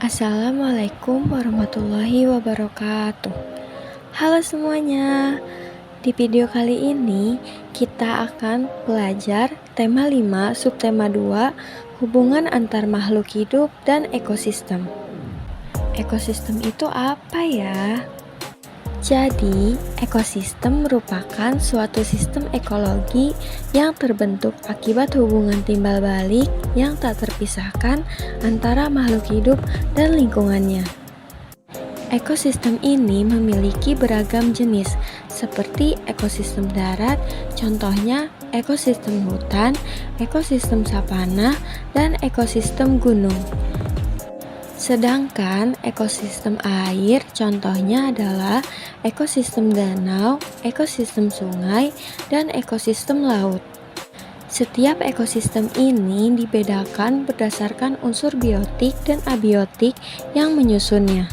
Assalamualaikum warahmatullahi wabarakatuh. Halo semuanya. Di video kali ini kita akan belajar tema 5 subtema 2 hubungan antar makhluk hidup dan ekosistem. Ekosistem itu apa ya? Jadi, ekosistem merupakan suatu sistem ekologi yang terbentuk akibat hubungan timbal balik yang tak terpisahkan antara makhluk hidup dan lingkungannya. Ekosistem ini memiliki beragam jenis, seperti ekosistem darat, contohnya ekosistem hutan, ekosistem savana, dan ekosistem gunung. Sedangkan ekosistem air contohnya adalah ekosistem danau, ekosistem sungai, dan ekosistem laut. Setiap ekosistem ini dibedakan berdasarkan unsur biotik dan abiotik yang menyusunnya.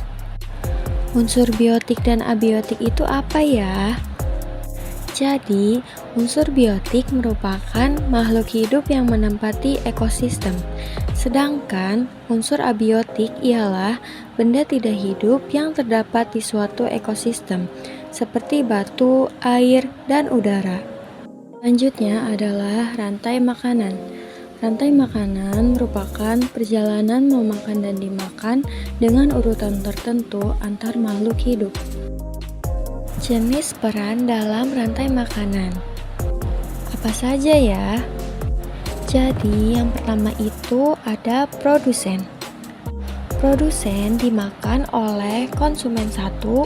Unsur biotik dan abiotik itu apa ya? Jadi, unsur biotik merupakan makhluk hidup yang menempati ekosistem. Sedangkan unsur abiotik ialah benda tidak hidup yang terdapat di suatu ekosistem, seperti batu, air, dan udara. Selanjutnya adalah rantai makanan. Rantai makanan merupakan perjalanan memakan dan dimakan dengan urutan tertentu antar makhluk hidup. Jenis peran dalam rantai makanan apa saja ya? Jadi yang pertama itu ada produsen. Produsen dimakan oleh konsumen satu,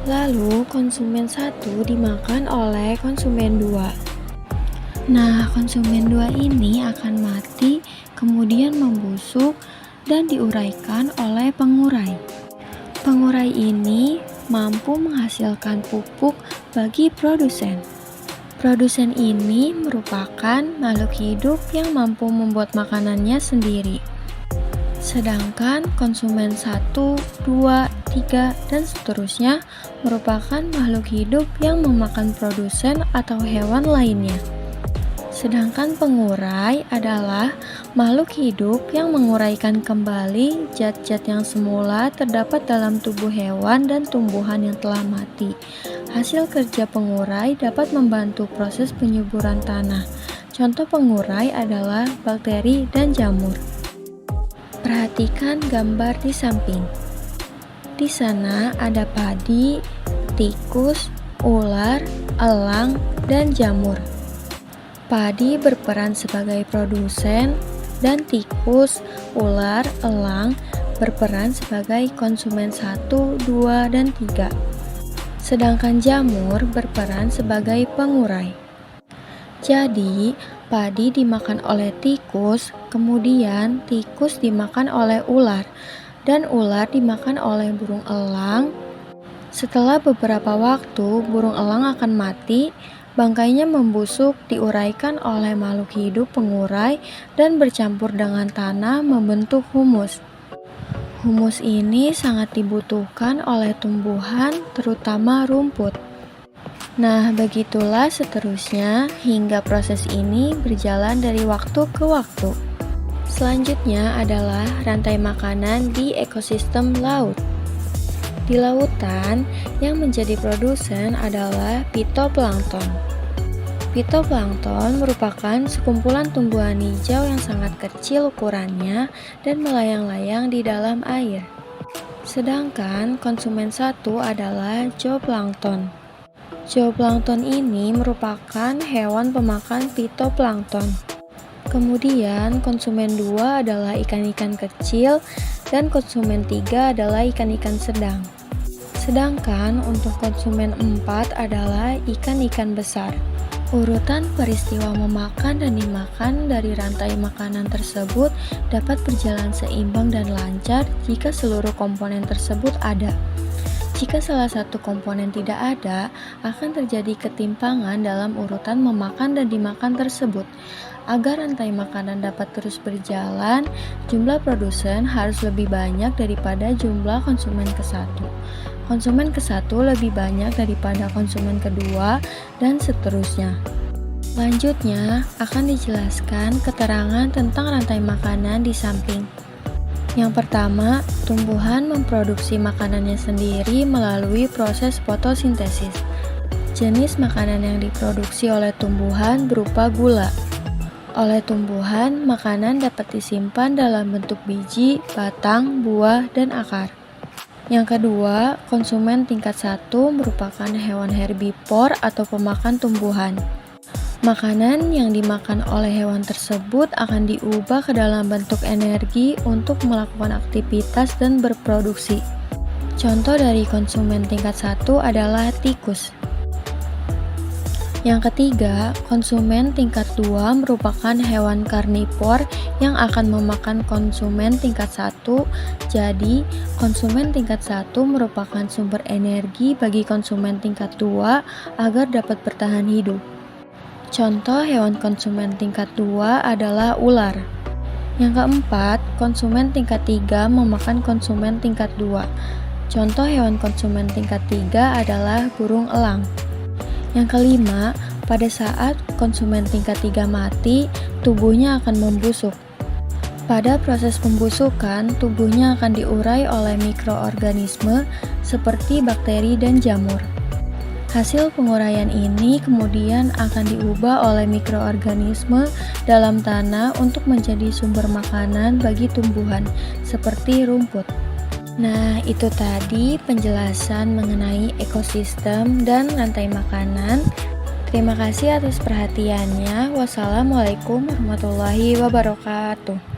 lalu konsumen satu dimakan oleh konsumen dua. Nah, konsumen dua ini akan mati, kemudian membusuk dan diuraikan oleh pengurai. Pengurai ini mampu menghasilkan pupuk bagi produsen. Produsen ini merupakan makhluk hidup yang mampu membuat makanannya sendiri. Sedangkan konsumen 1, 2, 3, dan seterusnya merupakan makhluk hidup yang memakan produsen atau hewan lainnya. Sedangkan pengurai adalah makhluk hidup yang menguraikan kembali zat-zat yang semula terdapat dalam tubuh hewan dan tumbuhan yang telah mati. Hasil kerja pengurai dapat membantu proses penyuburan tanah. Contoh pengurai adalah bakteri dan jamur. Perhatikan gambar di samping. Di sana ada padi, tikus, ular, elang, dan jamur. Padi berperan sebagai produsen, dan tikus, ular, elang berperan sebagai konsumen 1, 2, dan 3. Sedangkan jamur berperan sebagai pengurai. Jadi, padi dimakan oleh tikus, kemudian tikus dimakan oleh ular, dan ular dimakan oleh burung elang. Setelah beberapa waktu, burung elang akan mati. Bangkainya membusuk, diuraikan oleh makhluk hidup pengurai dan bercampur dengan tanah membentuk humus. Humus ini sangat dibutuhkan oleh tumbuhan, terutama rumput. Nah, begitulah seterusnya hingga proses ini berjalan dari waktu ke waktu. Selanjutnya adalah rantai makanan di ekosistem laut. Di lautan, yang menjadi produsen adalah fitoplankton. Fitoplankton merupakan sekumpulan tumbuhan hijau yang sangat kecil ukurannya dan melayang-layang di dalam air. Sedangkan konsumen satu adalah zooplankton. Zooplankton ini merupakan hewan pemakan fitoplankton. Kemudian konsumen 2 adalah ikan-ikan kecil dan konsumen 3 adalah ikan-ikan sedang. Sedangkan untuk konsumen 4 adalah ikan-ikan besar. Urutan peristiwa memakan dan dimakan dari rantai makanan tersebut dapat berjalan seimbang dan lancar jika seluruh komponen tersebut ada. Jika salah satu komponen tidak ada, akan terjadi ketimpangan dalam urutan memakan dan dimakan tersebut. Agar rantai makanan dapat terus berjalan, jumlah produsen harus lebih banyak daripada jumlah konsumen ke-1. Konsumen ke-1 lebih banyak daripada konsumen kedua, dan seterusnya. Selanjutnya akan dijelaskan keterangan tentang rantai makanan di samping. Yang pertama, tumbuhan memproduksi makanannya sendiri melalui proses fotosintesis. Jenis makanan yang diproduksi oleh tumbuhan berupa gula. Oleh tumbuhan, makanan dapat disimpan dalam bentuk biji, batang, buah, dan akar. Yang kedua, konsumen tingkat 1 merupakan hewan herbivor atau pemakan tumbuhan. Makanan yang dimakan oleh hewan tersebut akan diubah ke dalam bentuk energi untuk melakukan aktivitas dan berproduksi. Contoh dari konsumen tingkat 1 adalah tikus. Yang ketiga, konsumen tingkat 2 merupakan hewan karnivor yang akan memakan konsumen tingkat 1. Jadi, konsumen tingkat 1 merupakan sumber energi bagi konsumen tingkat 2 agar dapat bertahan hidup. Contoh hewan konsumen tingkat 2 adalah ular. Yang keempat, konsumen tingkat 3 memakan konsumen tingkat 2. Contoh hewan konsumen tingkat 3 adalah burung elang. Yang kelima, pada saat konsumen tingkat 3 mati, tubuhnya akan membusuk. Pada proses pembusukan, tubuhnya akan diurai oleh mikroorganisme seperti bakteri dan jamur. Hasil penguraian ini kemudian akan diubah oleh mikroorganisme dalam tanah untuk menjadi sumber makanan bagi tumbuhan, seperti rumput. Nah, itu tadi penjelasan mengenai ekosistem dan rantai makanan. Terima kasih atas perhatiannya. Wassalamualaikum warahmatullahi wabarakatuh.